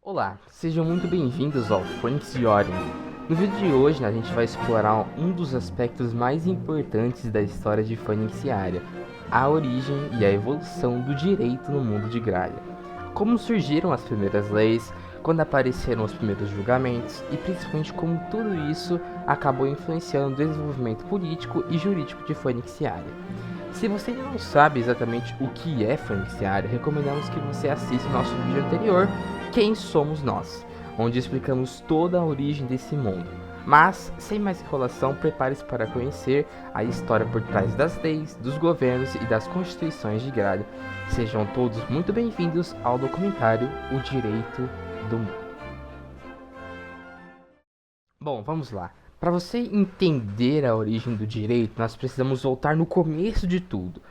Olá, sejam muito bem-vindos ao Phoenix de Orion. No vídeo de hoje, a gente vai explorar um dos aspectos mais importantes da história de Phoenix Aria, a origem e a evolução do direito no mundo de Graia. Como surgiram as primeiras leis, quando apareceram os primeiros julgamentos e principalmente como tudo isso acabou influenciando o desenvolvimento político e jurídico de Phoenix Aria. Se você ainda não sabe exatamente o que é Phoenix Aria, recomendamos que você assista o nosso vídeo anterior, Quem Somos Nós, onde explicamos toda a origem desse mundo. Mas, sem mais enrolação, prepare-se para conhecer a história por trás das leis, dos governos e das constituições de Graia. Sejam todos muito bem-vindos ao documentário O Direito do Mundo. Bom, vamos lá. Para você entender a origem do direito, nós precisamos voltar no começo de tudo.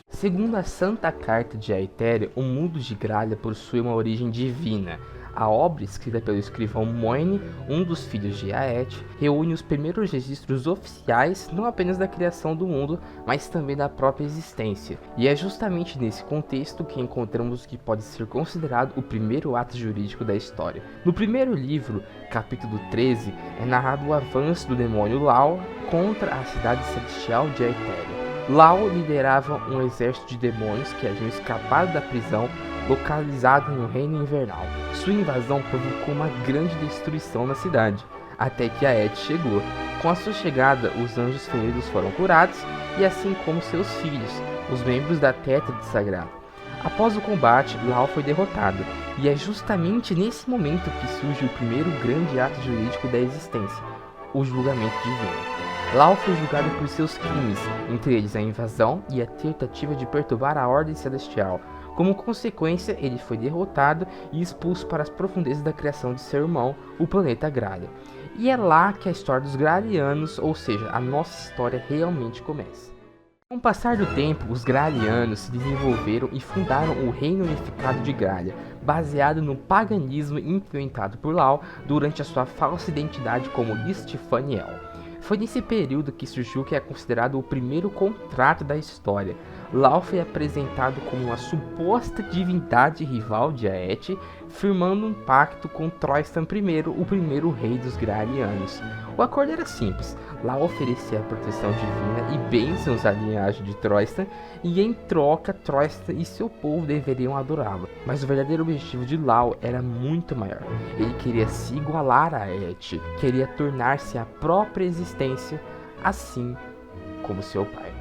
Segundo a Santa Carta de Aetéria, o mundo de Graia possui uma origem divina. A obra, escrita pelo escrivão Moine, um dos filhos de Aet, reúne os primeiros registros oficiais não apenas da criação do mundo, mas também da própria existência. E é justamente nesse contexto que encontramos o que pode ser considerado o primeiro ato jurídico da história. No primeiro livro, capítulo 13, é narrado o avanço do demônio Lau contra a cidade celestial de Aetéria. Lau liderava um exército de demônios que haviam escapado da prisão localizado no Reino Invernal. Sua invasão provocou uma grande destruição na cidade, até que Aet chegou. Com a sua chegada, os anjos feridos foram curados, e assim como seus filhos, os membros da Tétrade Sagrada. Após o combate, Lau foi derrotado, e é justamente nesse momento que surge o primeiro grande ato jurídico da existência, o julgamento divino. Lau foi julgado por seus crimes, entre eles a invasão e a tentativa de perturbar a ordem celestial. Como consequência, ele foi derrotado e expulso para as profundezas da criação de seu irmão, o planeta Graia. E é lá que a história dos Gralianos, ou seja, a nossa história, realmente começa. Com o passar do tempo, os Gralianos se desenvolveram e fundaram o Reino Unificado de Graia, baseado no paganismo implementado por Lau durante a sua falsa identidade como Istefaniel. Foi nesse período que surgiu o que é considerado o primeiro contrato da história. Lau foi apresentado como uma suposta divindade rival de Aet, firmando um pacto com Troistan I, o primeiro rei dos Gralianos. O acordo era simples. Lau oferecia a proteção divina e bênçãos à linhagem de Troistan, e em troca, Troistan e seu povo deveriam adorá-lo. Mas o verdadeiro objetivo de Lau era muito maior. Ele queria se igualar a Aet, queria tornar-se a própria existência, assim como seu pai.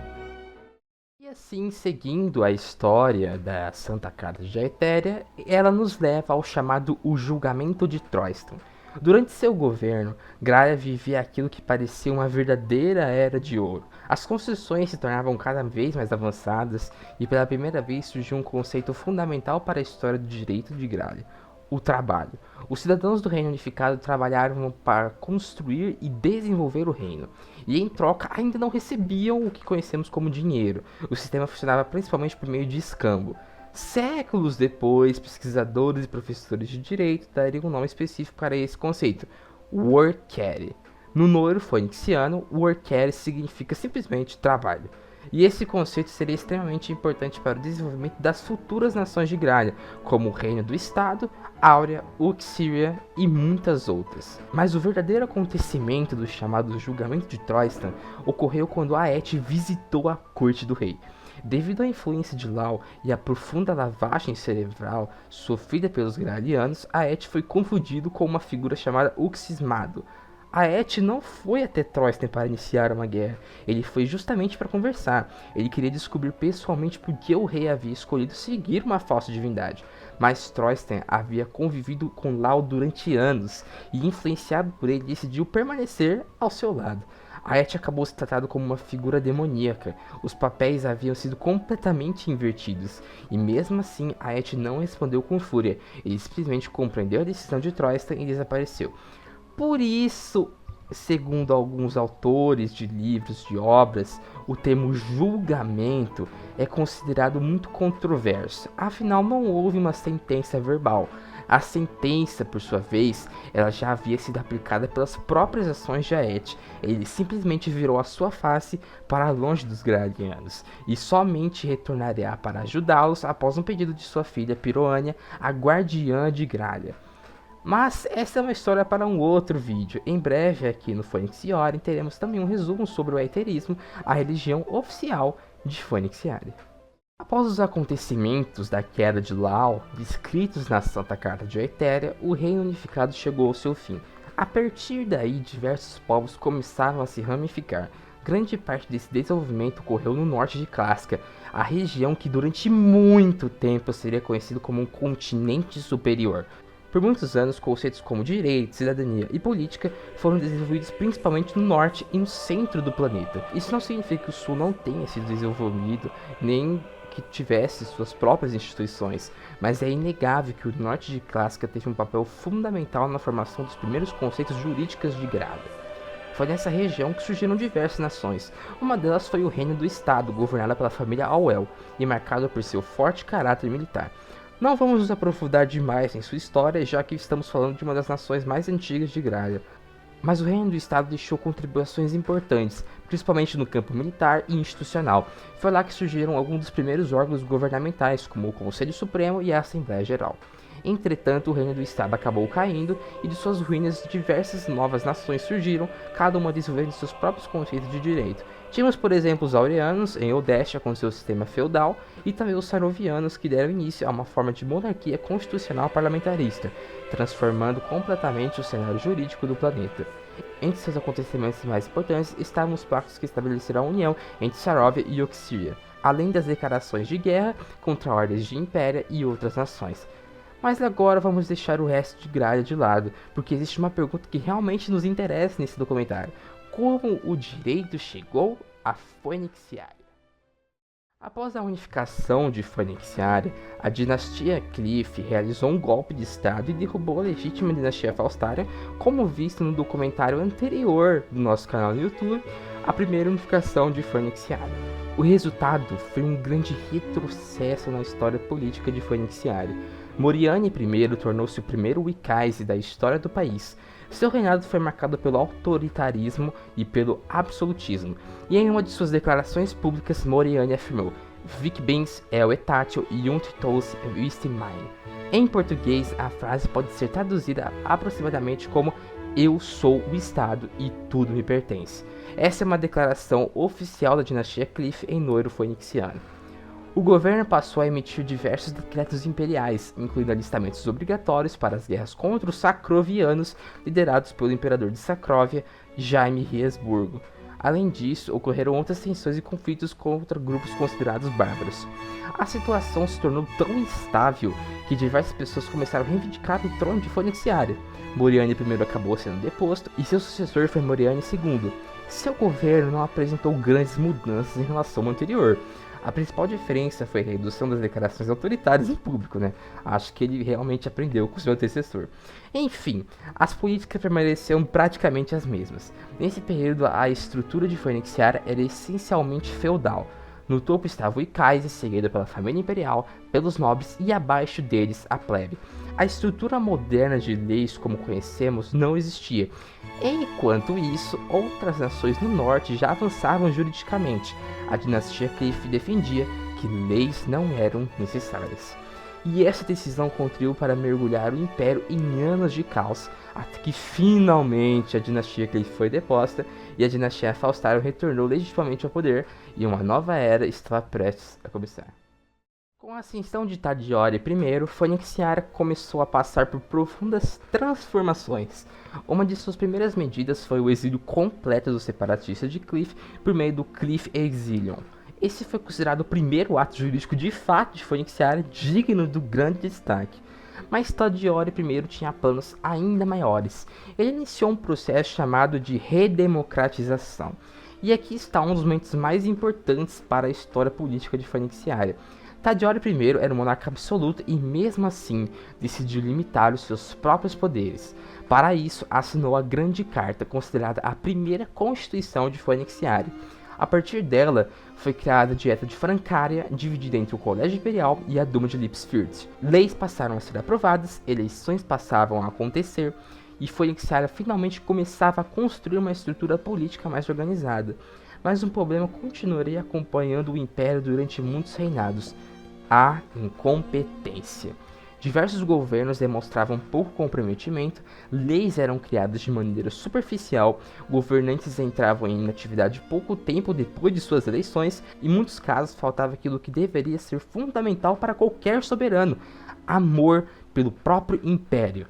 E assim, seguindo a história da Santa Carta de Aetéria, ela nos leva ao chamado o Julgamento de Troistan. Durante seu governo, Graia vivia aquilo que parecia uma verdadeira era de ouro. As construções se tornavam cada vez mais avançadas e pela primeira vez surgiu um conceito fundamental para a história do direito de Graia: o trabalho. Os cidadãos do Reino Unificado trabalhavam para construir e desenvolver o reino, e em troca ainda não recebiam o que conhecemos como dinheiro. O sistema funcionava principalmente por meio de escambo. Séculos depois, pesquisadores e professores de direito dariam um nome específico para esse conceito: workere. No noro phoeniciano, workere significa simplesmente trabalho. E esse conceito seria extremamente importante para o desenvolvimento das futuras nações de Graia, como o Reino do Estado, Áurea, Uxíria e muitas outras. Mas o verdadeiro acontecimento do chamado Julgamento de Troistan ocorreu quando Aet visitou a corte do rei. Devido à influência de Lau e à profunda lavagem cerebral sofrida pelos Gralianos, Aet foi confundido com uma figura chamada Uxismado. Aet não foi até Troistan para iniciar uma guerra, ele foi justamente para conversar. Ele queria descobrir pessoalmente por que o rei havia escolhido seguir uma falsa divindade. Mas Troistan havia convivido com Lau durante anos e, influenciado por ele, decidiu permanecer ao seu lado. Aet acabou se tratado como uma figura demoníaca. Os papéis haviam sido completamente invertidos, e mesmo assim Aet não respondeu com fúria. Ele simplesmente compreendeu a decisão de Troistan e desapareceu. Por isso, segundo alguns autores de livros, de obras, o termo julgamento é considerado muito controverso. Afinal, não houve uma sentença verbal. A sentença, por sua vez, ela já havia sido aplicada pelas próprias ações de Aet. Ele simplesmente virou a sua face para longe dos gralianos e somente retornaria para ajudá-los após um pedido de sua filha Piroânia, a guardiã de Gralha. Mas essa é uma história para um outro vídeo. Em breve aqui no Phoenix Yori teremos também um resumo sobre o aeterismo, a religião oficial de Phoenix Yori. Após os acontecimentos da queda de Laon, descritos na Santa Carta de Aetéria, o reino unificado chegou ao seu fim. A partir daí, diversos povos começaram a se ramificar. Grande parte desse desenvolvimento ocorreu no norte de Clasca, a região que durante muito tempo seria conhecida como um continente superior. Por muitos anos, conceitos como direito, cidadania e política foram desenvolvidos principalmente no norte e no centro do planeta. Isso não significa que o sul não tenha sido desenvolvido, nem que tivesse suas próprias instituições, mas é inegável que o norte de Clasca teve um papel fundamental na formação dos primeiros conceitos jurídicos de Grada. Foi nessa região que surgiram diversas nações. Uma delas foi o Reino do Estado, governada pela família Auel e marcado por seu forte caráter militar. Não vamos nos aprofundar demais em sua história, já que estamos falando de uma das nações mais antigas de Gralha. Mas o Reino do Estado deixou contribuições importantes, principalmente no campo militar e institucional. Foi lá que surgiram alguns dos primeiros órgãos governamentais, como o Conselho Supremo e a Assembleia Geral. Entretanto, o Reino do Estado acabou caindo e de suas ruínas diversas novas nações surgiram, cada uma desenvolvendo seus próprios conceitos de direito. Tínhamos, por exemplo, os Aureanos em Eldestia com seu sistema feudal e também os Sarovianos que deram início a uma forma de monarquia constitucional parlamentarista, transformando completamente o cenário jurídico do planeta. Entre seus acontecimentos mais importantes estavam os pactos que estabeleceram a união entre Sarovia e Oxíria, além das declarações de guerra contra ordens de Impéria e outras nações. Mas agora vamos deixar o resto de Gralha de lado, porque existe uma pergunta que realmente nos interessa nesse documentário. Como o direito chegou a Phoeniciária? Após a unificação de Phoeniciária, a dinastia Cliff realizou um golpe de estado e derrubou a legítima dinastia Faustarian, como visto no documentário anterior do nosso canal no YouTube, a primeira unificação de Phoeniciária. O resultado foi um grande retrocesso na história política de Phoeniciária. Moriane I tornou-se o primeiro Wiccaise da história do país. Seu reinado foi marcado pelo autoritarismo e pelo absolutismo, e em uma de suas declarações públicas, Moriane afirmou: Vic Bens é o etatio iunt tos viste mine. Em português, a frase pode ser traduzida aproximadamente como Eu sou o Estado e tudo me pertence. Essa é uma declaração oficial da dinastia Cliff em Noiro Phoeniciano. O governo passou a emitir diversos decretos imperiais, incluindo alistamentos obrigatórios para as guerras contra os Sacrovianos, liderados pelo imperador de Sacróvia, Jaime Riesburgo. Além disso, ocorreram outras tensões e conflitos contra grupos considerados bárbaros. A situação se tornou tão instável que diversas pessoas começaram a reivindicar o trono de Phoeniciária. Moriane I acabou sendo deposto e seu sucessor foi Moriane II. Seu governo não apresentou grandes mudanças em relação ao anterior. A principal diferença foi a redução das declarações autoritárias em público, né? Acho que ele realmente aprendeu com seu antecessor. Enfim, as políticas permaneceram praticamente as mesmas. Nesse período, a estrutura de Phoeniciária era essencialmente feudal. No topo estava o Wiccaise, seguido pela família imperial, pelos nobres e abaixo deles a plebe. A estrutura moderna de leis como conhecemos não existia. Enquanto isso, outras nações no norte já avançavam juridicamente. A dinastia Cliff defendia que leis não eram necessárias. E essa decisão contribuiu para mergulhar o império em anos de caos, até que finalmente a dinastia Cliff foi deposta e a dinastia Faustarian retornou legitimamente ao poder e uma nova era estava prestes a começar. Com a ascensão de Tadiore I, Phoeniciária começou a passar por profundas transformações. Uma de suas primeiras medidas foi o exílio completo dos separatistas de Cliff por meio do Cliff Exilium. Esse foi considerado o primeiro ato jurídico de fato de Phoeniciária digno do grande destaque. Mas Tadiore I tinha planos ainda maiores. Ele iniciou um processo chamado de redemocratização. E aqui está um dos momentos mais importantes para a história política de Phoeniciária. Tadiore I era um monarca absoluto e, mesmo assim, decidiu limitar os seus próprios poderes. Para isso, assinou a Grande Carta, considerada a primeira constituição de Phoeniciária. A partir dela, foi criada a Dieta de Francária, dividida entre o Colégio Imperial e a Duma de Lipsfeld. Leis passaram a ser aprovadas, eleições passavam a acontecer, e Fonixiara finalmente começava a construir uma estrutura política mais organizada. Mas um problema continuaria acompanhando o Império durante muitos reinados: a incompetência. Diversos governos demonstravam pouco comprometimento, leis eram criadas de maneira superficial, governantes entravam em inatividade pouco tempo depois de suas eleições, e em muitos casos faltava aquilo que deveria ser fundamental para qualquer soberano: amor pelo próprio império.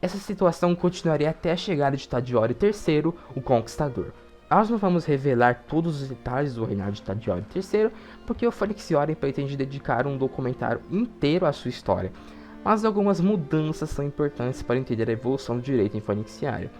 Essa situação continuaria até a chegada de Taddeo III, o Conquistador. Nós não vamos revelar todos os detalhes do reinado de Taddeo III, porque o Phoenix Yoren pretende dedicar um documentário inteiro à sua história, mas algumas mudanças são importantes para entender a evolução do direito em Phoeniciária.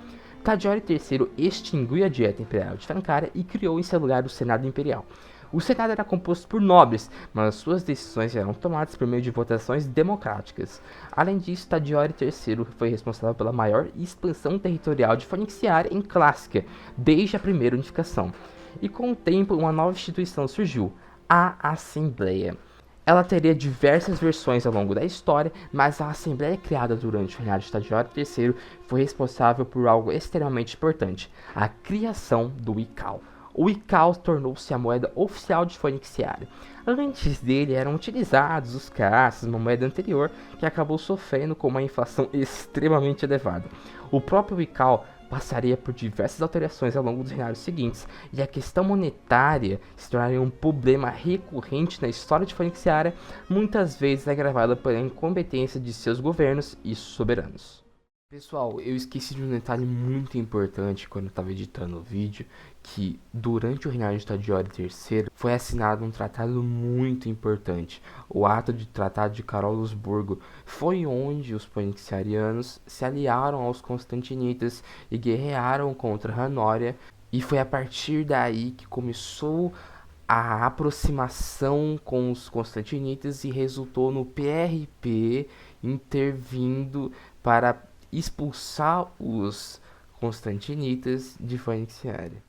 Taddeo III extinguiu a Dieta Imperial de Francária e criou em seu lugar o Senado Imperial. O Senado era composto por nobres, mas suas decisões eram tomadas por meio de votações democráticas. Além disso, Taddeo III foi responsável pela maior expansão territorial de Phoeniciária em Clássica, desde a primeira unificação. E com o tempo, uma nova instituição surgiu: a Assembleia. Ela teria diversas versões ao longo da história, mas a Assembleia criada durante o reinado de Taddeo III foi responsável por algo extremamente importante: a criação do Ical. O Ical tornou-se a moeda oficial de Phoeniciária. Antes dele eram utilizados os caças, uma moeda anterior que acabou sofrendo com uma inflação extremamente elevada. O próprio Ical passaria por diversas alterações ao longo dos reinados seguintes, e a questão monetária se tornaria um problema recorrente na história de Phoeniciária, muitas vezes agravada pela incompetência de seus governos e soberanos. Pessoal, eu esqueci de um detalhe muito importante quando eu estava editando o vídeo, que durante o reinado de Taddeo III foi assinado um tratado muito importante, o Ato de Tratado de Carolusburgo. Foi onde os phoeniciarianos se aliaram aos constantinitas e guerrearam contra Hanória, e foi a partir daí que começou a aproximação com os constantinitas e resultou no PRP intervindo para expulsar os constantinitas de Phoeniciária.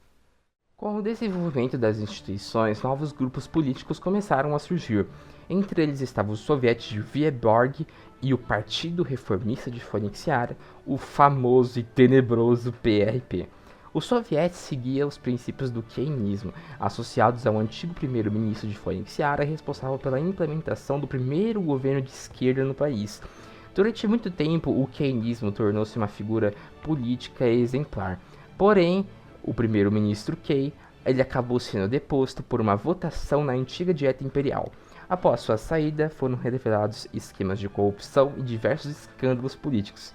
Com o desenvolvimento das instituições, novos grupos políticos começaram a surgir. Entre eles estavam os sovietes de Vyborg e o Partido Reformista de Phoeniciária, o famoso e tenebroso PRP. Os sovietes seguiam os princípios do queinismo, associados ao antigo primeiro-ministro de Phoeniciária, responsável pela implementação do primeiro governo de esquerda no país. Durante muito tempo, o queinismo tornou-se uma figura política exemplar. Porém, o primeiro-ministro Kei, ele acabou sendo deposto por uma votação na antiga Dieta Imperial. Após sua saída, foram revelados esquemas de corrupção e diversos escândalos políticos.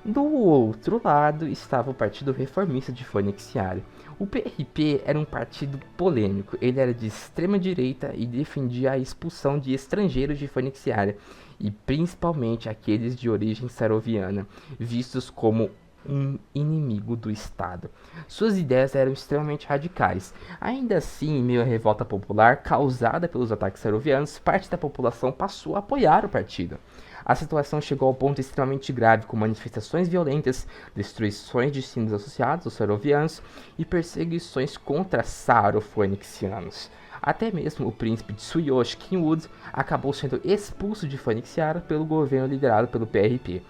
Do outro lado estava o Partido Reformista de Phoeniciária. O PRP era um partido polêmico, ele era de extrema direita e defendia a expulsão de estrangeiros de Phoeniciária, e principalmente aqueles de origem saroviana, vistos como um inimigo do Estado. Suas ideias eram extremamente radicais. Ainda assim, em meio à revolta popular causada pelos ataques sarovianos, parte da população passou a apoiar o partido. A situação chegou ao ponto extremamente grave, com manifestações violentas, destruições de símbolos associados aos sarovianos e perseguições contra saro-phoenicianos. Até mesmo o príncipe de Tsuyoshi Kinwood acabou sendo expulso de Phoeniciária pelo governo liderado pelo PRP.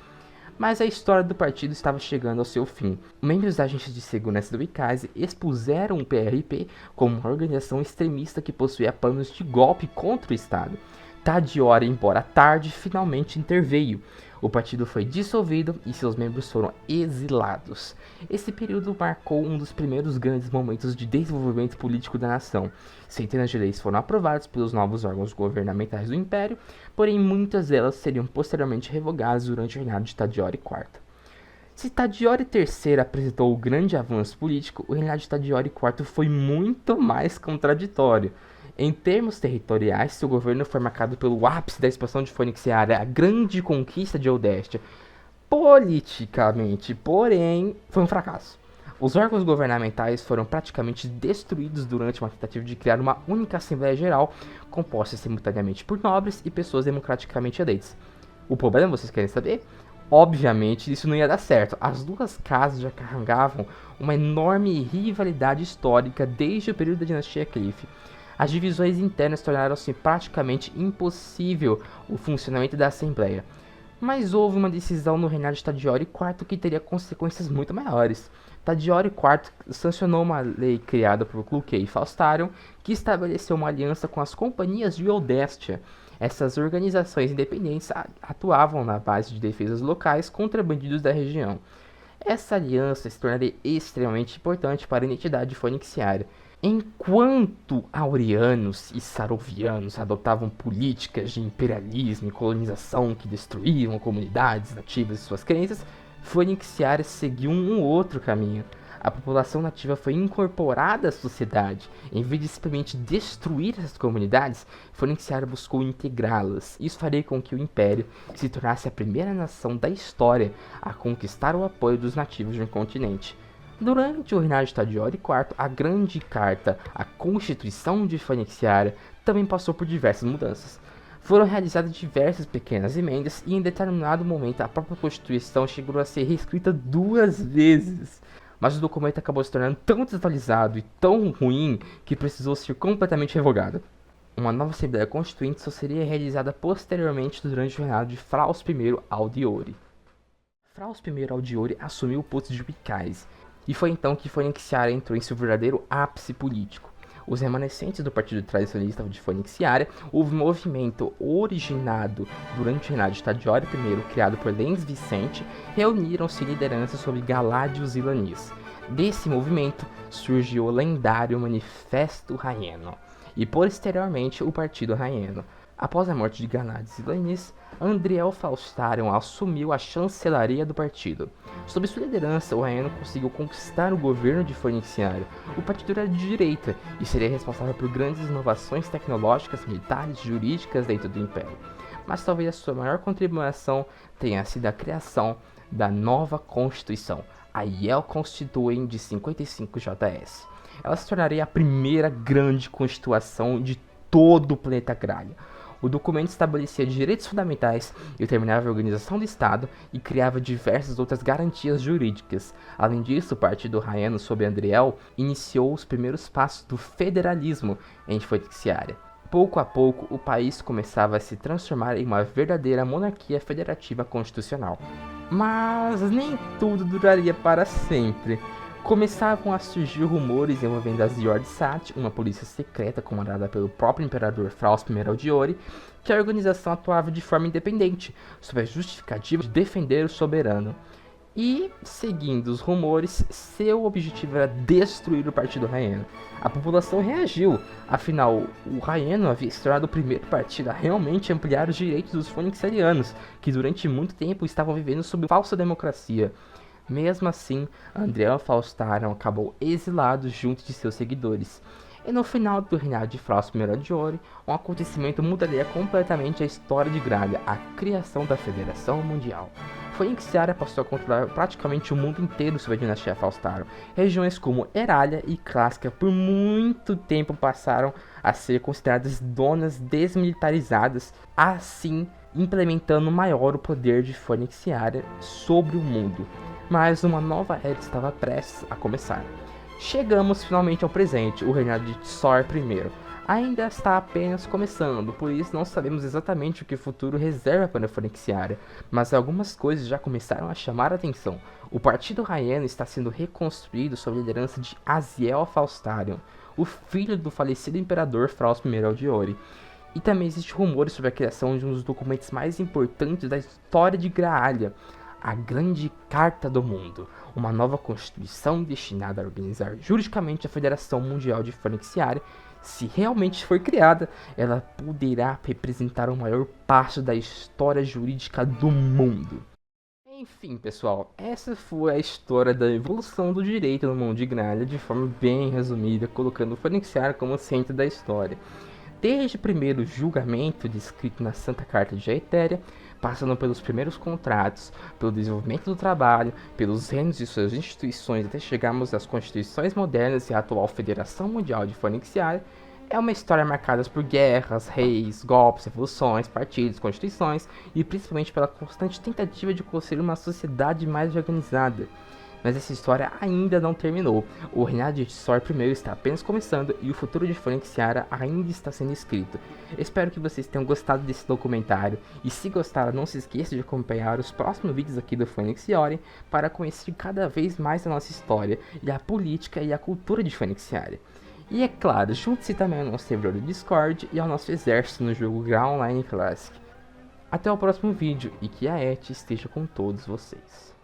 Mas a história do partido estava chegando ao seu fim. Membros da agência de segurança do Ikaze expuseram o PRP como uma organização extremista que possuía planos de golpe contra o Estado. Taddeo, embora tarde, finalmente interveio. O partido foi dissolvido e seus membros foram exilados. Esse período marcou um dos primeiros grandes momentos de desenvolvimento político da nação. Centenas de leis foram aprovadas pelos novos órgãos governamentais do Império, porém muitas delas seriam posteriormente revogadas durante o reinado de Taddeo IV. Se Taddeo III apresentou um grande avanço político, o reinado de Taddeo IV foi muito mais contraditório. Em termos territoriais, seu governo foi marcado pelo ápice da expansão de Phoeniciária, a grande conquista de Eudestia. Politicamente, porém, foi um fracasso. Os órgãos governamentais foram praticamente destruídos durante uma tentativa de criar uma única Assembleia Geral, composta simultaneamente por nobres e pessoas democraticamente eleitas. O problema, vocês querem saber? Obviamente, isso não ia dar certo. As duas casas já carregavam uma enorme rivalidade histórica desde o período da dinastia Cliff. As divisões internas tornaram-se praticamente impossível o funcionamento da Assembleia. Mas houve uma decisão no reinado de Tadiore IV que teria consequências muito maiores. Tadiore IV sancionou uma lei criada por Cloquet e Faustarion que estabeleceu uma aliança com as companhias de Eudestia. Essas organizações independentes atuavam na base de defesas locais contra bandidos da região. Essa aliança se tornaria extremamente importante para a identidade fonixiária. Enquanto aurianos e sarovianos adotavam políticas de imperialismo e colonização que destruíam comunidades nativas e suas crenças, Fonixiária seguiu um outro caminho. A população nativa foi incorporada à sociedade. Em vez de simplesmente destruir essas comunidades, Fonixiária buscou integrá-las. Isso faria com que o Império se tornasse a primeira nação da história a conquistar o apoio dos nativos de um continente. Durante o reinado de Tadiore IV, a Grande Carta, a Constituição de Fonixiária, também passou por diversas mudanças. Foram realizadas diversas pequenas emendas e em determinado momento a própria Constituição chegou a ser reescrita 2 vezes. Mas o documento acabou se tornando tão desatualizado e tão ruim que precisou ser completamente revogado. Uma nova Assembleia Constituinte só seria realizada posteriormente durante o reinado de Fraus I Aldiori. Fraus I Aldiori assumiu o posto de Wicais, e foi então que Fonixiária entrou em seu verdadeiro ápice político. Os remanescentes do Partido Tradicionalista de Fonixiária, o movimento originado durante o reinado de Tadiore I, criado por Lens Vicente, reuniram-se lideranças sobre Galádios e Lanis. Desse movimento surgiu o lendário Manifesto Raieno, e posteriormente o Partido Raieno. Após a morte de Galádios e Lanis, Andriel Faustarion assumiu a chancelaria do partido. Sob sua liderança, o Raieno conseguiu conquistar o governo de Fonixiária. O partido era de direita e seria responsável por grandes inovações tecnológicas, militares e jurídicas dentro do Império. Mas talvez a sua maior contribuição tenha sido a criação da nova Constituição, a Yale Constitution de 55 JS. Ela se tornaria a primeira grande constituição de todo o planeta Gralha. O documento estabelecia direitos fundamentais, determinava a organização do Estado e criava diversas outras garantias jurídicas. Além disso, o Partido Raieno, sob Andriel, iniciou os primeiros passos do federalismo em Fonixiária. Pouco a pouco, o país começava a se transformar em uma verdadeira monarquia federativa constitucional. Mas nem tudo duraria para sempre. Começavam a surgir rumores envolvendo as Yordsat, uma polícia secreta comandada pelo próprio imperador Fraus I Aldiori, que a organização atuava de forma independente, sob a justificativa de defender o soberano. E, seguindo os rumores, seu objetivo era destruir o Partido Raieno. A população reagiu, afinal, o Raieno havia se tornado o primeiro partido a realmente ampliar os direitos dos fonixiarianos, que durante muito tempo estavam vivendo sob falsa democracia. Mesmo assim, Andriel Faustarion acabou exilado junto de seus seguidores. E no final do reinado de Fraus I Aldiori, um acontecimento mudaria completamente a história de Gralha, a criação da Federação Mundial. Fonixiária passou a controlar praticamente o mundo inteiro sob a dinastia Faustarion. Regiões como Eralia e Clássica por muito tempo passaram a ser consideradas zonas desmilitarizadas, assim implementando maior o poder de Fonixiária sobre o mundo. Mas uma nova era estava prestes a começar. Chegamos finalmente ao presente, o reinado de Tsor I. Ainda está apenas começando, por isso não sabemos exatamente o que o futuro reserva para a Fonixiária, mas algumas coisas já começaram a chamar a atenção. O Partido Raieno está sendo reconstruído sob a liderança de Aziel Faustarion, o filho do falecido imperador Fraus I Aldiori. E também existem rumores sobre a criação de um dos documentos mais importantes da história de Graalha, a Grande Carta do Mundo, uma nova constituição destinada a organizar juridicamente a Federação Mundial de Fonixiária. Se realmente for criada, ela poderá representar o maior passo da história jurídica do mundo. Enfim, pessoal, essa foi a história da evolução do direito no mundo de Gralha de forma bem resumida, colocando o Fonixiária como centro da história. Desde o primeiro julgamento descrito na Santa Carta de Aetéria, passando pelos primeiros contratos, pelo desenvolvimento do trabalho, pelos reinos e suas instituições, até chegarmos às constituições modernas e à atual Federação Mundial de Fonixiária, É uma história marcada por guerras, reis, golpes, revoluções, partidos, constituições e principalmente pela constante tentativa de construir uma sociedade mais organizada. Mas essa história ainda não terminou. O reinado de Sor I está apenas começando e o futuro de Phoenix Yara ainda está sendo escrito. Espero que vocês tenham gostado desse documentário e se gostaram, não se esqueça de acompanhar os próximos vídeos aqui do Phoenix Yara para conhecer cada vez mais a nossa história e a política e a cultura de Phoenix Yara. E é claro, junte-se também ao nosso servidor do Discord e ao nosso exército no jogo Gra Online Classic. Até o próximo vídeo e que a Et esteja com todos vocês.